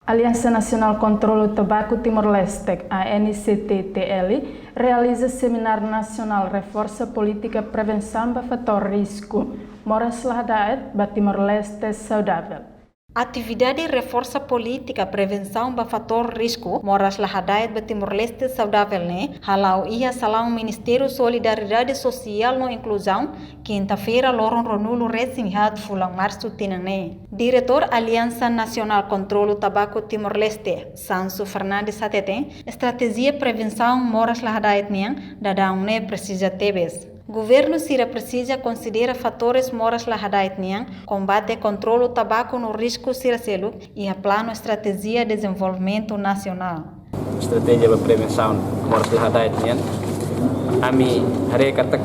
Aliança Nacional contra o Tabaco Timor-Leste, a ANCTTL, realiza seminário nacional reforça política prevenção do fator risco, moras lahadaet ba Timor-Leste saudável. Atividade reforça política prevenção do fator risco, moras lahadaet ba Timor-Leste saudável halau ia salão Ministério Solidariedade Social no Inclusão, quinta-feira loron Ronulo Racing hat fulang março tinang Diretor Aliança Nacional contra o Tabaco Timor-Leste, Sanso Fernandes Satete, estratégia prevenção moras lahadaet dadang precisa tebes. Governo Sira precisa considera fatores moras lahadaet combate e controle o tabaco no risco Sira Seluk e a plano estratégia de desenvolvimento nacional. Estratégia de prevenção moras lahadaet ami hari kata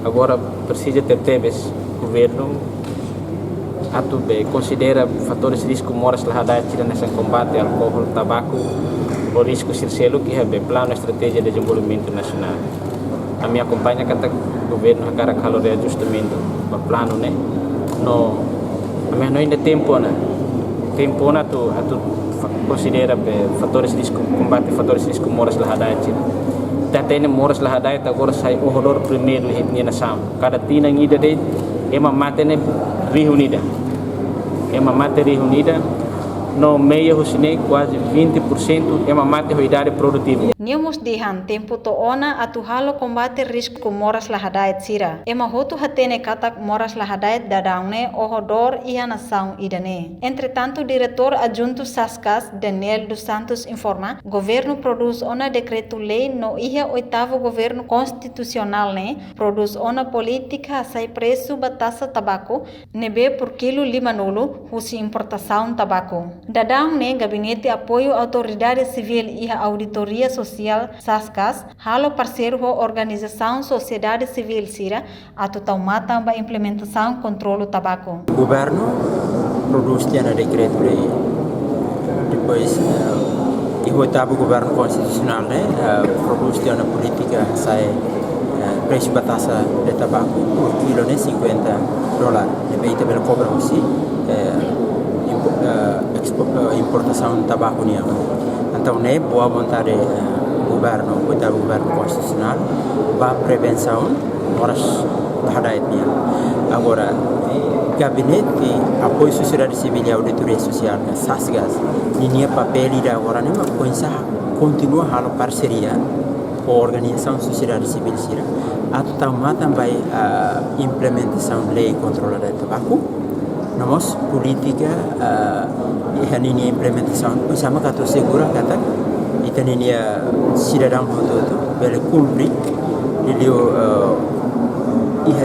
agora precisa ter tebes governo atu be considera fatores risco moras lahadaet nessa combate álcool tabaco o risco Sira Seluk e be plano estratégia de desenvolvimento nacional. A minha acompanha kata governo agora kalau de ajustamento para plano no a minha não ainda tempo na tu considera fatores risco combate fatores risco moras lahadaet tem moras lahadaet agora sai o horror primeiro hitnya nação cada tina ngida de ema mate reunida no meio husine quase 20% ema mate idade produtiva. Niamos dihan tempo to ona atu halo combate risco moras lahadaet sira. Ema hotu hatene katak moras lahadaet dadaune ohodor ia nação idane. Entretanto, diretor adjunto Saskas Daniel dos Santos informa, governo produz ona decreto-lei no ia oitavo governo constitucional produz ona política sai preço batasa tabaco nebe por quilo limanulo husi importação tabaco. Dadang Gabinete Apoio Autoridade Civil e a Auditoria Social Saskas, halo parceiro ho Organização Sociedade Civil Sira, a total mata ba implementação controle tabaco. O governo produz tiana decreto-lei, depois o oitavo governo constitucional produz tiana política sai preço batasa de tabaco por quilo $50. Depois também cobra aussi importação de tabaco então boa vontade governo oitavo governo constitucional para prevenção moras lahadaet agora gabinete apoio sociedade civil e auditoria social SASGAS linha papel e agora continua a parceria com a organização sociedade civil sira a também a implementação da lei controle do tabaco nós política e implementação bersama kata segura kata itu ini cidadão todo bele cumprir dia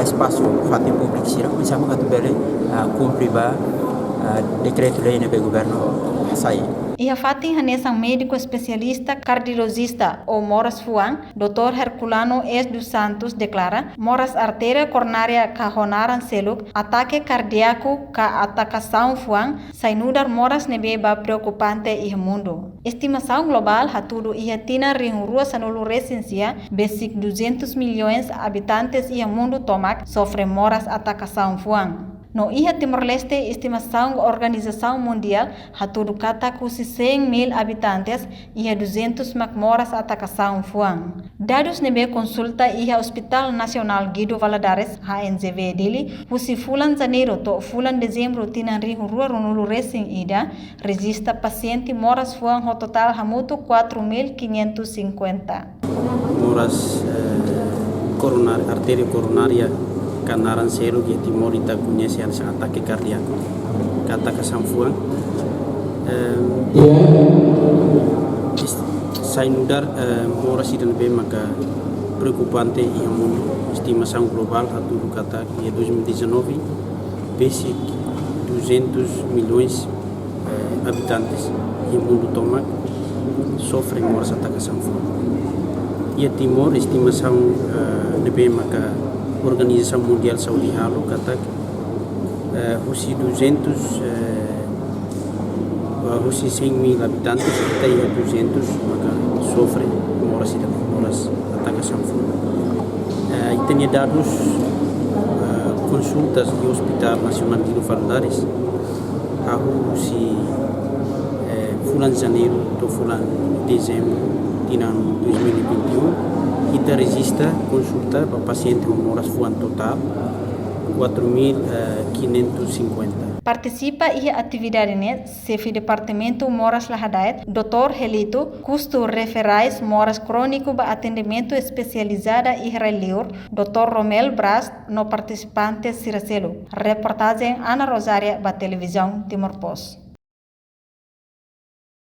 espaço fati público sira bersama kata bele cumprir decreto-lei do governo sai. E a fatin hanesang médico especialista cardiologista ou moras fuang, Dr. Herculano S. dos Santos declara, moras artéria coronária kahonaran seluk, ataque cardíaco ka atacação fuang, sainudar moras nebeba preocupante e mundo. Estimação global hatudo ia tina ringrua sanulu recensia, basic 200 milhões habitantes e mundo tomak sofre moras atacação fuang. No ia Timor-Leste, estimação Organização Mundial, hatudo kata kusi 100.000 habitantes e 200 moras atacação fuang. Dados nebe consulta ia Hospital Nacional Guido Valadares, HNZV dele, kusi fulan janeiro to fulan dezembro tinan rihu rua runulu racing ida, registra paciente moras fuang ho total hamutu 4.550. Moras artéria coronária Kanaran Selu que Timor ita conhece esse ataque cardíaco kata kasamfuan sainudar moras idan be maka preocupante e mundo estimação global hatu kata que 2019 basic 200 milhões habitantes e mundo toma sofre moras ataque kasamfuan e Timor estimação de be maka Organização Mundial Saúde Halo kata husi 100.000 habitantes kita ia 200 maka sofre moras atacação e tem dados consultas do Hospital Nacional de Valadares husi bulan Janeiro atau bulan Dezembro di tahun 2021 kita registra konsulta para paciente moras fuan total 4.550. Participa ia atividade net, chefe departamento Moras Lahadait, Dr. Helito, custo referais moras crônico ba atendimento especializada e relior, Dr. Romel Braz, no participante Ciracelo. Reportagem Ana Rosária ba televisão Timor Post.